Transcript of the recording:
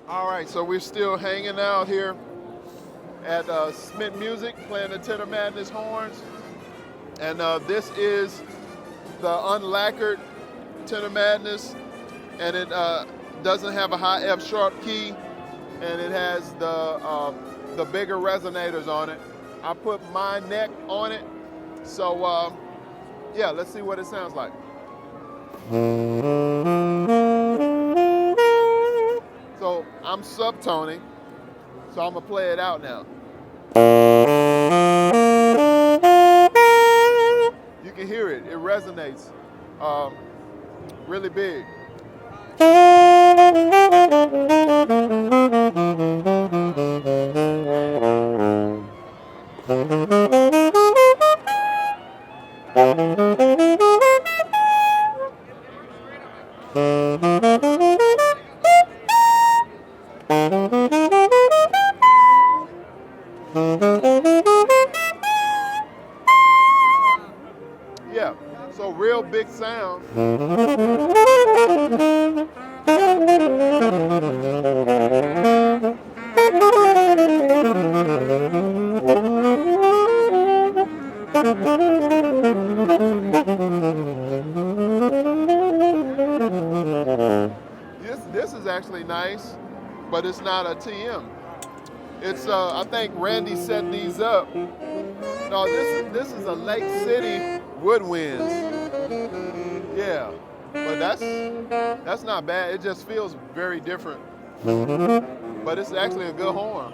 All right, so we're still hanging out here at Smith Music, playing the Tenor Madness horns. And this is the unlacquered Tenor Madness, and it doesn't have a high F sharp key, and it has the bigger resonators on it. I put my neck on it, so yeah, let's see what it sounds like. So I'm subtoning, so I'm gonna play it out now. You can hear it, it resonates really big. Yeah, so real big sound. This is actually nice, but it's not a TM. It's I think Randy set these up. No, this is a Lake City Woodwinds. Yeah, but that's not bad. It just feels very different, but it's actually a good horn.